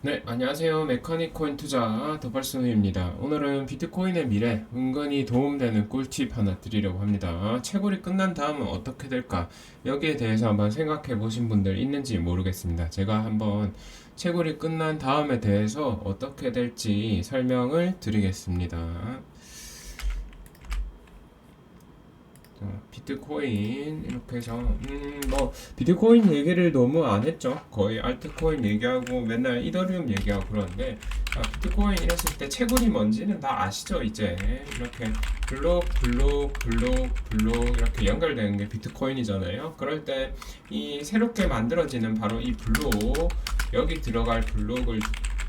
네, 안녕하세요. 메카닉 코인 투자 더팔스노입니다. 오늘은 비트코인의 미래, 은근히 도움되는 꿀팁 하나 드리려고 합니다. 채굴이 끝난 다음은 어떻게 될까? 여기에 대해서 한번 생각해 보신 분들 있는지 모르겠습니다. 제가 한번 채굴이 끝난 다음에 대해서 어떻게 될지 설명을 드리겠습니다. 자, 비트코인 이렇게 해서 뭐 비트코인 얘기를 너무 안 했죠. 거의 알트코인 얘기하고 맨날 이더리움 얘기하고 그러는데 비트코인 이랬을 때 채굴이 뭔지는 다 아시죠? 이제 이렇게 블록 이렇게 연결되는 게 비트코인이잖아요. 그럴 때 이 새롭게 만들어지는 바로 이 블록, 여기 들어갈 블록을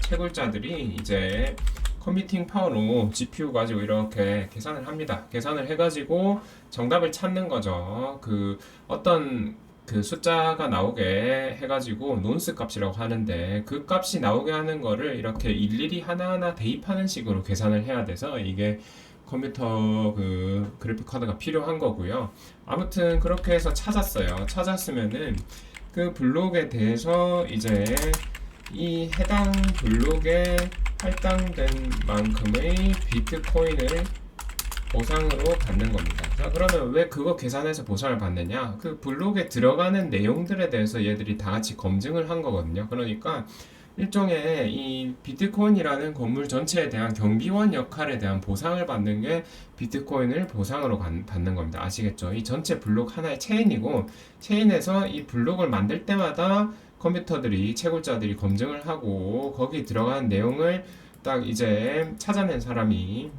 채굴자들이 이제 컴퓨팅 파워로 GPU 가지고 이렇게 계산을 합니다. 계산을 해가지고 정답을 찾는 거죠. 그 어떤 그 숫자가 나오게 해가지고 논스 값이라고 하는데, 그 값이 나오게 하는 거를 이렇게 일일이 하나하나 대입하는 식으로 계산을 해야 돼서 이게 컴퓨터 그 그래픽 카드가 필요한 거고요. 아무튼 그렇게 해서 찾았어요. 찾았으면은 그 블록에 대해서 이제 이 해당 블록에 할당된 만큼의 비트코인을 보상으로 받는 겁니다. 자, 그러면 왜 그거 계산해서 보상을 받느냐? 그 블록에 들어가는 내용들에 대해서 얘들이 다 같이 검증을 한 거거든요. 그러니까 일종의 이 비트코인이라는 건물 전체에 대한 경비원 역할에 대한 보상을 받는 게 비트코인을 보상으로 받는 겁니다. 아시겠죠? 이 전체 블록 하나의 체인이고, 체인에서 이 블록을 만들 때마다 컴퓨터들이, 채굴자들이 검증을 하고 거기 들어간 내용을 딱 이제 찾아낸 사람이,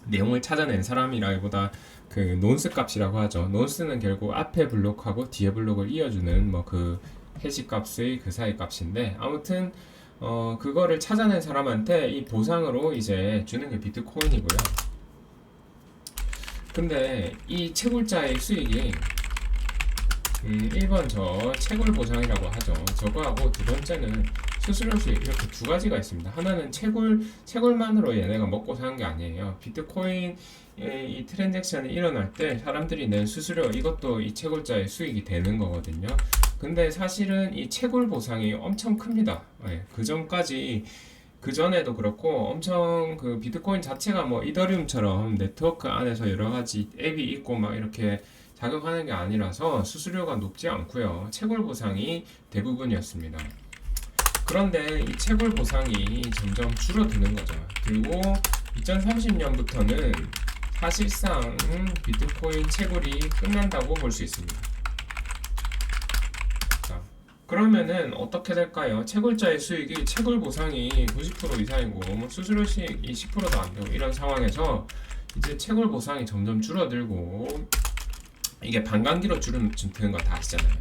내용을 찾아낸 사람이라기보다 그 논스 값이라고 하죠. 논스는 결국 앞에 블록하고 뒤에 블록을 이어주는 뭐 그 해시 값의 그 사이 값인데, 아무튼 그거를 찾아낸 사람한테 이 보상으로 이제 주는 게 비트코인이고요. 근데 이 채굴자의 수익이 1번 저 채굴 보상이라고 하죠. 저거하고 두 번째는 수수료 수익, 이렇게 두 가지가 있습니다. 하나는 채굴만으로 얘네가 먹고 사는 게 아니에요. 비트코인 이 트랜잭션이 일어날 때 사람들이 낸 수수료, 이것도 이 채굴자의 수익이 되는 거거든요. 근데 사실은 이 채굴 보상이 엄청 큽니다. 네, 그 전까지, 그 전에도 그렇고 엄청 그 비트코인 자체가 뭐 이더리움처럼 네트워크 안에서 여러 가지 앱이 있고 막 이렇게 작용하는 게 아니라서 수수료가 높지 않고요. 채굴 보상이 대부분이었습니다. 그런데 이 채굴 보상이 점점 줄어드는 거죠. 그리고 2030년부터는 사실상 비트코인 채굴이 끝난다고 볼 수 있습니다. 자, 그러면은 어떻게 될까요? 채굴자의 수익이, 채굴 보상이 90% 이상이고 뭐 수수료 수익이 10%도 안 되고 이런 상황에서 이제 채굴 보상이 점점 줄어들고, 이게 반감기로 줄어드는 거 다 아시잖아요.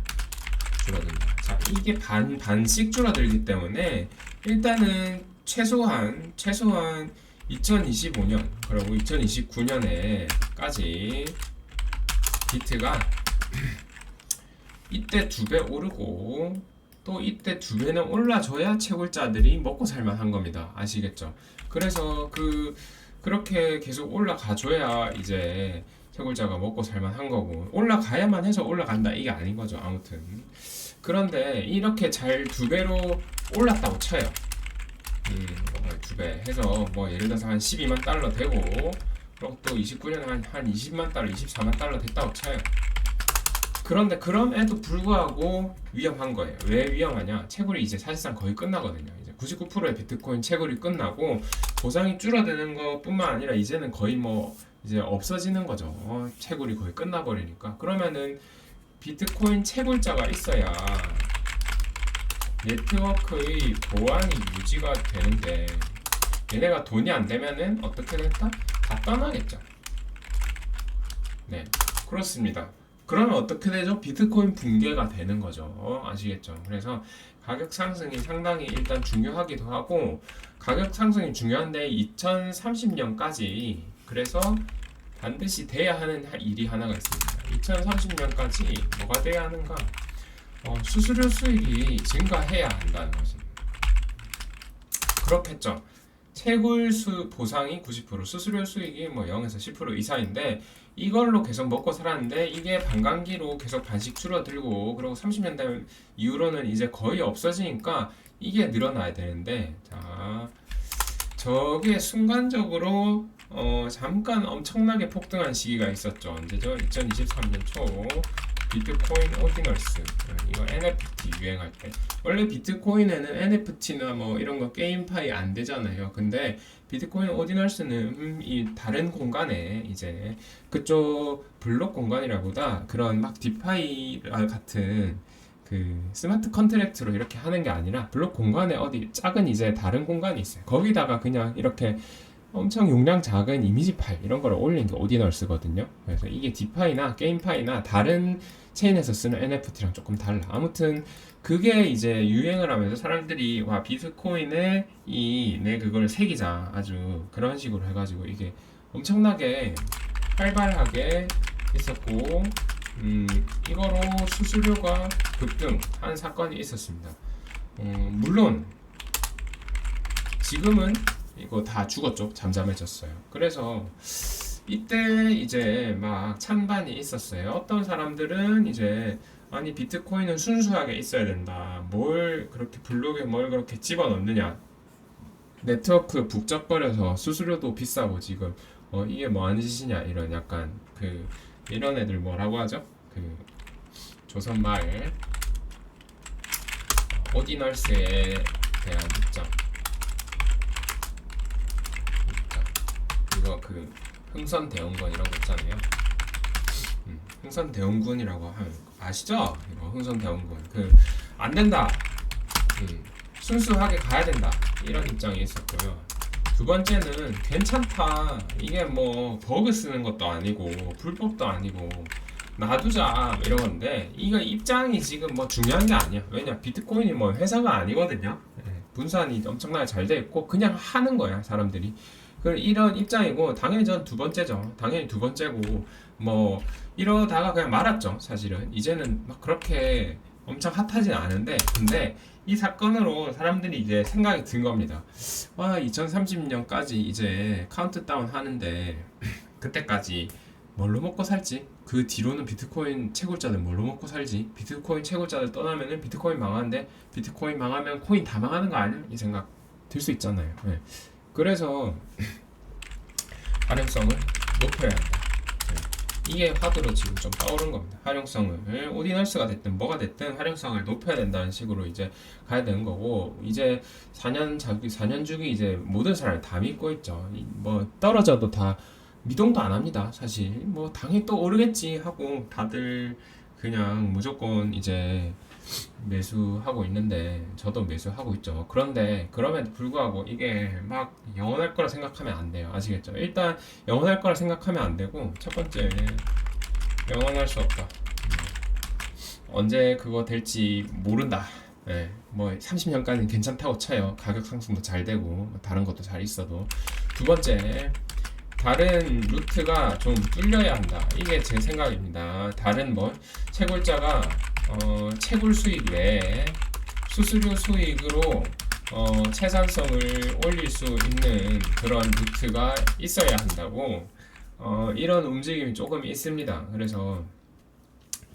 줄어든다. 자, 이게 반씩 줄어들기 때문에 일단은 최소한 2025년 그리고 2029년에까지 비트가 이때 2배 오르고 또 이때 2배는 올라줘야 채굴자들이 먹고 살만한 겁니다. 아시겠죠? 그래서 그렇게 계속 올라가줘야 이제 채굴자가 먹고 살만한 거고, 올라가야만 해서 올라간다 이게 아닌 거죠. 아무튼 그런데 이렇게 잘 2배로 올랐다고 쳐요. 2배 해서 뭐 예를 들어서 한 12만 달러 되고, 그리고 또 29년에 한 20만 달러, 24만 달러 됐다고 쳐요. 그런데 그럼에도 불구하고 위험한 거예요. 왜 위험하냐? 채굴이 이제 사실상 거의 끝나거든요. 이제 99%의 비트코인 채굴이 끝나고 보상이 줄어드는 것뿐만 아니라 이제는 거의 뭐 이제 없어지는 거죠. 채굴이 거의 끝나버리니까. 그러면은 비트코인 채굴자가 있어야 네트워크의 보안이 유지가 되는데, 얘네가 돈이 안 되면은 어떻게 될까? 다 떠나겠죠. 네, 그렇습니다. 그러면 어떻게 되죠? 비트코인 붕괴가 되는 거죠. 아시겠죠? 그래서 가격 상승이 상당히 일단 중요하기도 하고, 가격 상승이 중요한데 2030년까지 그래서 반드시 돼야 하는 일이 하나가 있습니다. 2030년까지 뭐가 돼야 하는가? 수수료 수익이 증가해야 한다는 것입니다. 그렇겠죠. 채굴수 보상이 90%, 수수료 수익이 뭐 0에서 10% 이상인데 이걸로 계속 먹고 살았는데 이게 반감기로 계속 반씩 줄어들고, 그리고 30년 된 이후로는 이제 거의 없어지니까 이게 늘어나야 되는데, 자, 저게 순간적으로 잠깐 엄청나게 폭등한 시기가 있었죠. 언제죠? 2023년 초 비트코인 오디널스, 이거 NFT 유행할 때. 원래 비트코인에는 NFT나 뭐 이런 거 게임파이 안 되잖아요. 근데 비트코인 오디널스는 이 다른 공간에 이제 그쪽 블록 공간이라보다 그런 막 디파이 같은 그 스마트 컨트랙트로 이렇게 하는 게 아니라 블록 공간에 어디 작은 이제 다른 공간이 있어요. 거기다가 그냥 이렇게 엄청 용량 작은 이미지 파일 이런 거를 올린 게 오디널스거든요. 그래서 이게 디파이나 게임파이나 다른 체인에서 쓰는 NFT랑 조금 달라. 아무튼 그게 이제 유행을 하면서 사람들이 와 비트코인에 내 그걸 새기자 아주 그런 식으로 해가지고 이게 엄청나게 활발하게 있었고 이거로 수수료가 급등한 사건이 있었습니다. 물론 지금은 이거 다 죽었죠. 잠잠해졌어요. 그래서 이때 이제 막 찬반이 있었어요. 어떤 사람들은 이제 아니 비트코인은 순수하게 있어야 된다. 뭘 그렇게 블록에 뭘 그렇게 집어넣느냐. 네트워크 북적거려서 수수료도 비싸고 지금 이게 뭐 하는 짓이냐 이런 약간 그 이런 애들 뭐라고 하죠? 그 조선말 오디널스에 대한 입장. 이거 그 흥선대원군 이런 거 있잖아요. 흥선대원군이라고 하면 아시죠? 이거 흥선대원군 그 안 된다. 순수하게 가야 된다. 이런 입장이 있었고요. 두 번째는 괜찮다. 이게 뭐 버그 쓰는 것도 아니고 불법도 아니고 놔두자 이런 건데 이거 입장이 지금 뭐 중요한 게 아니야. 왜냐 비트코인이 뭐 회사가 아니거든요. 분산이 엄청나게 잘 돼 있고 그냥 하는 거야 사람들이. 이런 입장이고 당연히 전 두 번째죠. 당연히 두 번째고 뭐 이러다가 그냥 말았죠. 사실은 이제는 막 그렇게 엄청 핫하진 않은데 근데 이 사건으로 사람들이 이제 생각이 든 겁니다. 와 2030년까지 이제 카운트다운 하는데 그때까지 뭘로 먹고 살지? 그 뒤로는 비트코인 채굴자들 뭘로 먹고 살지? 비트코인 채굴자들 떠나면은 비트코인 망하는데 비트코인 망하면 코인 다 망하는 거 아니야? 이 생각 들 수 있잖아요. 네. 그래서 활용성을 높여야 한다. 이게 화두로 지금 좀 떠오른 겁니다. 활용성을 오디널스가 됐든 뭐가 됐든 활용성을 높여야 된다는 식으로 이제 가야 되는 거고 이제 4년 주기 이제 모든 사람이 다 믿고 있죠. 뭐 떨어져도 다 미동도 안 합니다. 사실 뭐 당연히 또 오르겠지 하고 다들 그냥 무조건 이제 매수하고 있는데 저도 매수하고 있죠. 그런데 그럼에도 불구하고 이게 막 영원할 거라 생각하면 안 돼요. 아시겠죠? 일단 영원할 거라 생각하면 안 되고 첫 번째 영원할 수 없다. 언제 그거 될지 모른다. 뭐 30년까지는 괜찮다고 쳐요. 가격 상승도 잘 되고 다른 것도 잘 있어도. 두 번째 다른 루트가 좀 뚫려야 한다. 이게 제 생각입니다. 다른 뭐 채굴자가 채굴 수익 외에 수수료 수익으로 채산성을 올릴 수 있는 그런 루트가 있어야 한다고 이런 움직임이 조금 있습니다. 그래서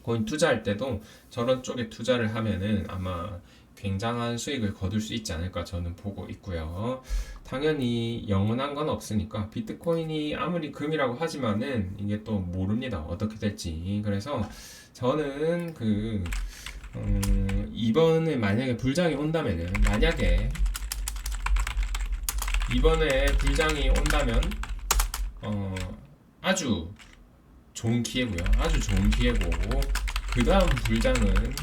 코인 투자할 때도 저런 쪽에 투자를 하면은 아마 굉장한 수익을 거둘 수 있지 않을까 저는 보고 있고요. 당연히 영원한 건 없으니까 비트코인이 아무리 금이라고 하지만은 이게 또 모릅니다. 어떻게 될지. 그래서 저는 이번에 만약에 불장이 온다면은 이번에 불장이 온다면 아주 좋은 기회고요. 아주 좋은 기회고 그 다음 불장은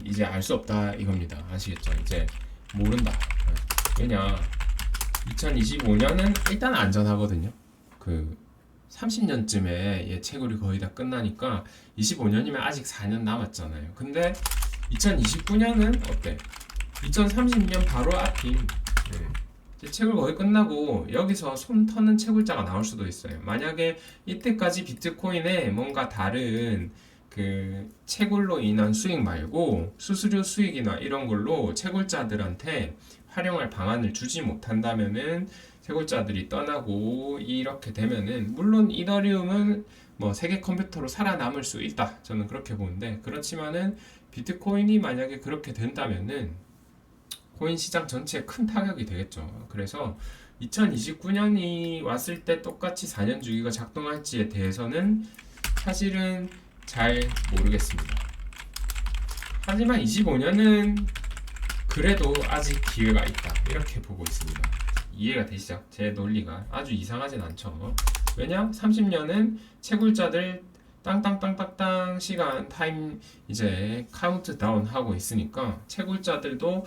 이제 알 수 없다 이겁니다. 아시겠죠? 이제 모른다. 왜냐 2025년은 일단 안전하거든요. 그 30년쯤에 채굴이 거의 다 끝나니까 25년이면 아직 4년 남았잖아요. 근데 2029년은 어때? 2030년 바로 앞인 채굴 거의 끝나고 여기서 손 터는 채굴자가 나올 수도 있어요. 만약에 이때까지 비트코인에 뭔가 다른 그 채굴로 인한 수익 말고 수수료 수익이나 이런 걸로 채굴자들한테 활용할 방안을 주지 못한다면은 채굴자들이 떠나고 이렇게 되면은 물론 이더리움은 뭐 세계 컴퓨터로 살아남을 수 있다. 저는 그렇게 보는데 그렇지만은 비트코인이 만약에 그렇게 된다면은 코인 시장 전체에 큰 타격이 되겠죠. 그래서 2029년이 왔을 때 똑같이 4년 주기가 작동할지에 대해서는 사실은 잘 모르겠습니다. 하지만 25년은 그래도 아직 기회가 있다, 이렇게 보고 있습니다. 이해가 되시죠? 제 논리가 아주 이상하진 않죠. 왜냐? 30년은 채굴자들 땅땅땅땅땅 시간 타임 이제 카운트 다운 하고 있으니까 채굴자들도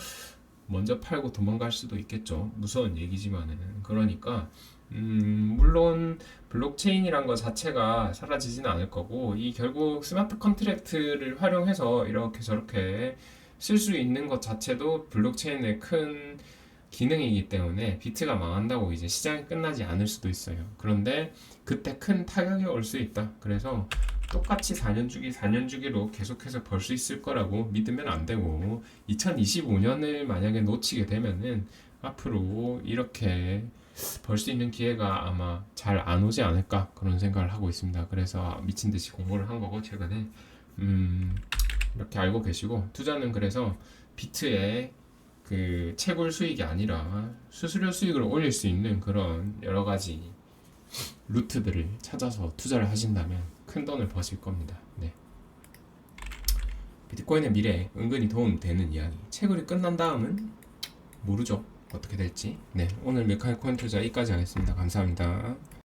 먼저 팔고 도망갈 수도 있겠죠. 무서운 얘기지만은. 그러니까 물론 블록체인이란 거 자체가 사라지지는 않을 거고, 이 결국 스마트 컨트랙트를 활용해서 이렇게 저렇게 쓸 수 있는 것 자체도 블록체인의 큰 기능이기 때문에 비트가 망한다고 이제 시장이 끝나지 않을 수도 있어요. 그런데 그때 큰 타격이 올 수 있다. 그래서 똑같이 4년 주기 4년 주기로 계속해서 벌 수 있을 거라고 믿으면 안 되고, 2025년을 만약에 놓치게 되면은 앞으로 이렇게 벌 수 있는 기회가 아마 잘 안 오지 않을까, 그런 생각을 하고 있습니다. 그래서 미친 듯이 공부를 한 거고, 최근에 이렇게 알고 계시고, 투자는 그래서 비트에 그 채굴 수익이 아니라 수수료 수익을 올릴 수 있는 그런 여러 가지 루트들을 찾아서 투자를 하신다면 큰 돈을 버실 겁니다. 네. 비트코인의 미래에 은근히 도움되는 이야기. 채굴이 끝난 다음은 모르죠. 어떻게 될지. 네. 오늘 메카닉 코인 투자 여기까지 하겠습니다. 감사합니다.